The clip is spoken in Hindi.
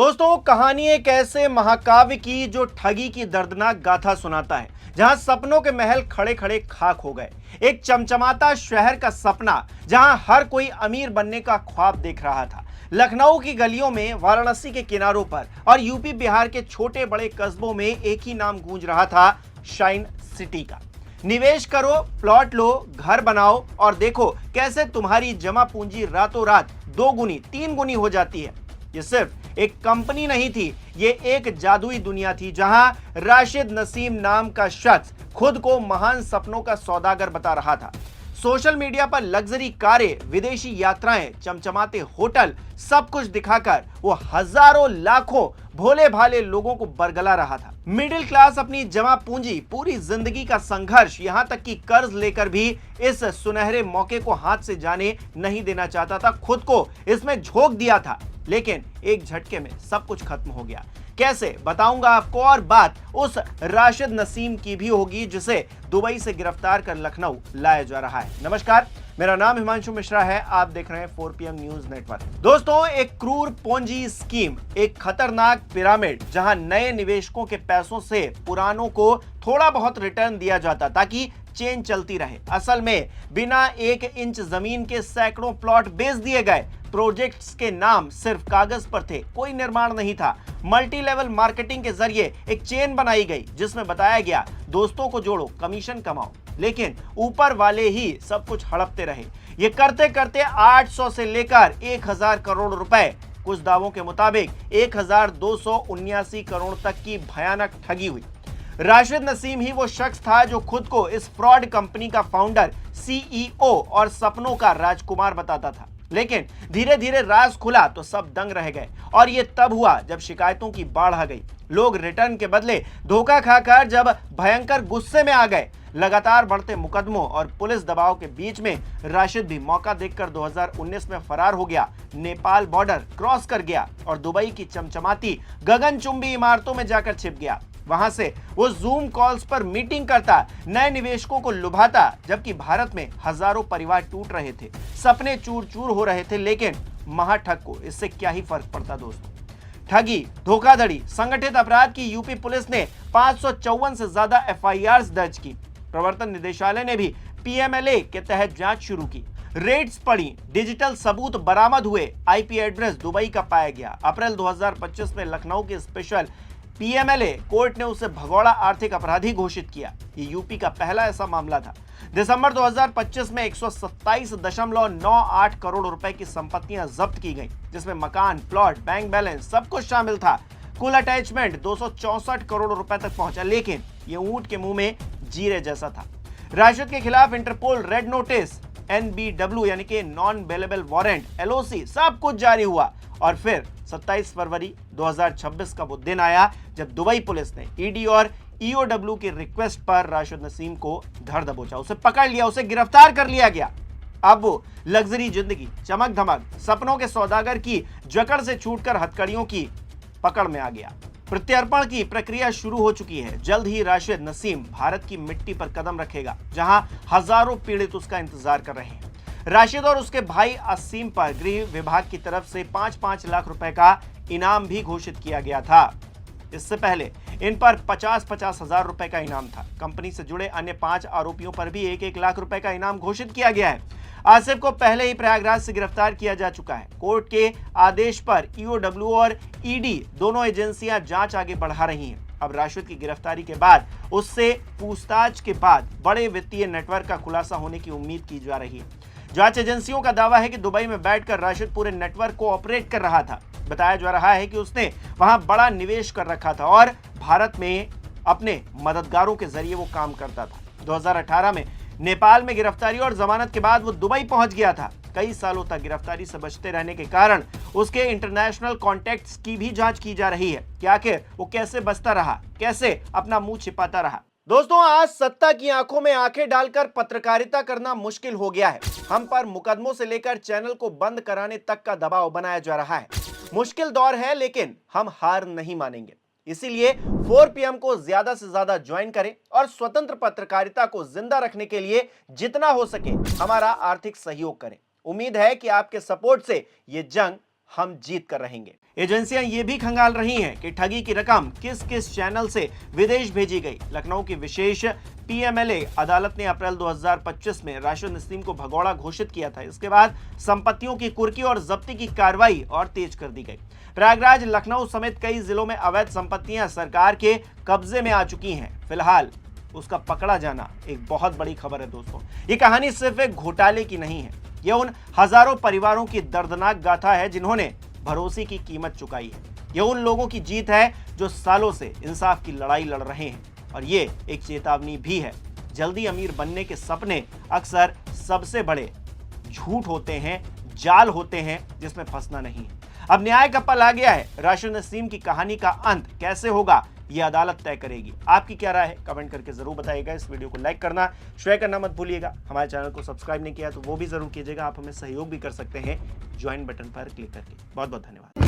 दोस्तों, कहानी एक ऐसे महाकाव्य की जो ठगी की दर्दनाक गाथा सुनाता है, जहां सपनों के महल खड़े खड़े खाक हो गए। एक चमचमाता शहर का सपना, जहां हर कोई अमीर बनने का ख्वाब देख रहा था। लखनऊ की गलियों में, वाराणसी के किनारों पर और यूपी बिहार के छोटे बड़े कस्बों में एक ही नाम गूंज रहा था, शाइन सिटी का। निवेश करो, प्लॉट लो, घर बनाओ और देखो कैसे तुम्हारी जमा पूंजी रातों रात 2 गुनी 3 गुनी हो जाती है। ये सिर्फ एक कंपनी नहीं थी, ये एक जादुई दुनिया थी, जहां राशिद नसीम नाम का शख्स खुद को महान सपनों का सौदागर बता रहा था। सोशल मीडिया पर लग्जरी कारें, विदेशी यात्राएं, चमचमाते होटल, सब कुछ दिखाकर वो हजारों लाखों भोले भाले लोगों को बरगला रहा था। मिडिल क्लास अपनी जमा पूंजी, पूरी जिंदगी का संघर्ष, यहां तक कि कर्ज लेकर भी इस सुनहरे मौके को हाथ से जाने नहीं देना चाहता था, खुद को इसमें झोंक दिया था। लेकिन एक झटके में सब कुछ खत्म हो गया। कैसे, बताऊंगा आपको। और बात उस राशिद नसीम की भी होगी जिसे दुबई से गिरफ्तार कर लखनऊ लाया जा रहा है। नमस्कार, मेरा नाम हिमांशु मिश्रा है, आप देख रहे हैं 4PM न्यूज नेटवर्क। दोस्तों, एक क्रूर पोंजी स्कीम, एक खतरनाक पिरामिड, जहां नए निवेशकों के पैसों से पुरानों को थोड़ा बहुत रिटर्न दिया जाता ताकि चेन चलती रहे। असल में बिना 1 इंच जमीन के सैकड़ों प्लॉट बेच दिए गए। प्रोजेक्ट्स के नाम सिर्फ कागज पर थे, कोई निर्माण नहीं था। मल्टी लेवल मार्केटिंग के जरिए एक चेन बनाई गई जिसमें बताया गया, दोस्तों को जोड़ो, कमीशन कमाओ। लेकिन ऊपर वाले ही सब कुछ हड़पते रहे। ये करते करते 800 से लेकर 1000 करोड़ रुपए, कुछ दावों के मुताबिक 1279 करोड़ तक की भयानक ठगी हुई। राशिद नसीम ही वो शख्स था जो खुद को इस फ्रॉड कंपनी का फाउंडर, सीईओ और सपनों का राजकुमार बताता था। लेकिन धीरे धीरे राज खुला तो सब दंग रह गए। और ये तब हुआ जब शिकायतों की बाढ़ आ गई। लोग रिटर्न के बदले धोखा खाकर जब भयंकर गुस्से में आ गए। लगातार बढ़ते मुकदमों और पुलिस दबाव के बीच में राशिद भी मौका देखकर 2019 में फरार हो गया। नेपाल बॉर्डर क्रॉस कर गया और दुबई की चमचमाती गगनचुंबी इमारतों में जाकर छिप गया। वहां से वो जूम कॉल्स पर मीटिंग करता, नए निवेशकों को लुभाता, जबकि भारत में हजारों परिवार टूट रहे थे, सपने चूर चूर हो रहे थे। लेकिन महाठग को इससे क्या ही फर्क पड़ता दोस्तों। ठगी, धोखाधड़ी, संगठित अपराध की यूपी पुलिस ने 554 से ज्यादा FIRs दर्ज की। प्रवर्तन निदेशालय ने भी PMLA के तहत जांच शुरू की। रेड्स पड़ी, डिजिटल सबूत बरामद हुए, IP एड्रेस दुबई का पाया गया। अप्रैल 2025 में लखनऊ के स्पेशल PMLA कोर्ट ने उसे भगोड़ा आर्थिक अपराधी घोषित किया। ये यूपी का पहला ऐसा मामला था। दिसंबर 2025 में 127.98 करोड़ रुपए की संपत्तियां जब्त की गईं, जिसमें मकान, प्लॉट, बैंक बैलेंस सब कुछ शामिल था। कुल अटैचमेंट 264 करोड़ रुपए तक पहुंचा। लेकिन ये ऊंट के मुंह में जीरे जैसा था। राशिद के खिलाफ इंटरपोल रेड नोटिस, NBW यानी कि नॉन बेलेबल वारंट, LOC सब कुछ जारी हुआ। और फिर 27 फरवरी 2026 का वो दिन आया जब दुबई पुलिस ने ED और EOW की रिक्वेस्ट पर राशिद नसीम को धर दबोचा, उसे पकड़ लिया, उसे गिरफ्तार कर लिया गया। अब वो लग्जरी जिंदगी, चमक धमक, सपनों के सौदागर की जकड़ से छूटकर हथकड़ियों की पकड़ में आ गया। प्रत्यर्पण की प्रक्रिया शुरू हो चुकी है। जल्द ही राशिद नसीम भारत की मिट्टी पर कदम रखेगा, जहां हजारों पीड़ित उसका इंतजार कर रहे हैं। राशिद और उसके भाई असीम पर गृह विभाग की तरफ से 5-5 लाख रुपए का इनाम भी घोषित किया गया था। इससे पहले इन पर 50-50 हजार रुपए का इनाम था। कंपनी से जुड़े अन्य 5 आरोपियों पर भी 1-1 लाख रुपए का इनाम घोषित किया गया है। आसिफ को पहले ही प्रयागराज से गिरफ्तार किया जा चुका है। कोर्ट के आदेश पर EOW और ED दोनों एजेंसियां जांच आगे बढ़ा रही हैं। अब राशिद की गिरफ्तारी के बाद उससे पूछताछ के बाद बड़े वित्तीय नेटवर्क का खुलासा होने की उम्मीद की जा रही है। जांच एजेंसियों का दावा है कि दुबई में बैठकर राशिद पूरे नेटवर्क को ऑपरेट कर रहा था। बताया जा रहा है कि उसने वहां बड़ा निवेश कर रखा था और भारत में अपने मददगारों के जरिए वो काम करता था। 2018 में नेपाल में गिरफ्तारी और जमानत के बाद वो दुबई पहुंच गया था। कई सालों तक गिरफ्तारी से बचते रहने के कारण उसके इंटरनेशनल कॉन्टैक्ट्स की भी जांच की जा रही है कि आखिर वो कैसे बचता रहा, कैसे अपना मुंह छिपाता रहा। दोस्तों, आज सत्ता की आंखों में आंखें डालकर पत्रकारिता करना मुश्किल हो गया है। हम पर मुकदमों से लेकर चैनल को बंद कराने तक का दबाव बनाया जा रहा है। मुश्किल दौर है, लेकिन हम हार नहीं मानेंगे। इसीलिए 4PM को ज्यादा से ज्यादा ज्वाइन करें और स्वतंत्र पत्रकारिता को जिंदा रखने के लिए जितना हो सके हमारा आर्थिक सहयोग करें। उम्मीद है कि आपके सपोर्ट से ये जंग हम जीत कर रहेंगे। एजेंसियां ये भी खंगाल रही हैं कि ठगी की रकम किस किस चैनल से विदेश भेजी गई। लखनऊ की विशेष पीएमएलए अदालत ने अप्रैल 2025 में राशिद नसीम को भगौड़ा घोषित किया था। इसके बाद संपत्तियों की कुर्की और जब्ती की कार्रवाई और तेज कर दी गई। प्रयागराज, लखनऊ समेत कई जिलों में अवैध संपत्तियां सरकार के कब्जे में आ चुकी हैं। फिलहाल उसका पकड़ा जाना एक बहुत बड़ी खबर है दोस्तों। ये कहानी सिर्फ एक घोटाले की नहीं है, यह उन हजारों परिवारों की दर्दनाक गाथा है जिन्होंने भरोसे की कीमत चुकाई है। यह उन लोगों की जीत है जो सालों से इंसाफ की लड़ाई लड़ रहे हैं। और ये एक चेतावनी भी है, जल्दी अमीर बनने के सपने अक्सर सबसे बड़े झूठ होते हैं, जाल होते हैं जिसमें फंसना नहीं है। अब न्याय का पल आ गया है। राशिद नसीम की कहानी का अंत कैसे होगा ये अदालत तय करेगी। आपकी क्या राय है कमेंट करके जरूर बताइएगा। इस वीडियो को लाइक करना, शेयर करना मत भूलिएगा। हमारे चैनल को सब्सक्राइब नहीं किया तो वो भी जरूर कीजिएगा। आप हमें सहयोग भी कर सकते हैं ज्वाइन बटन पर क्लिक करके। बहुत बहुत धन्यवाद।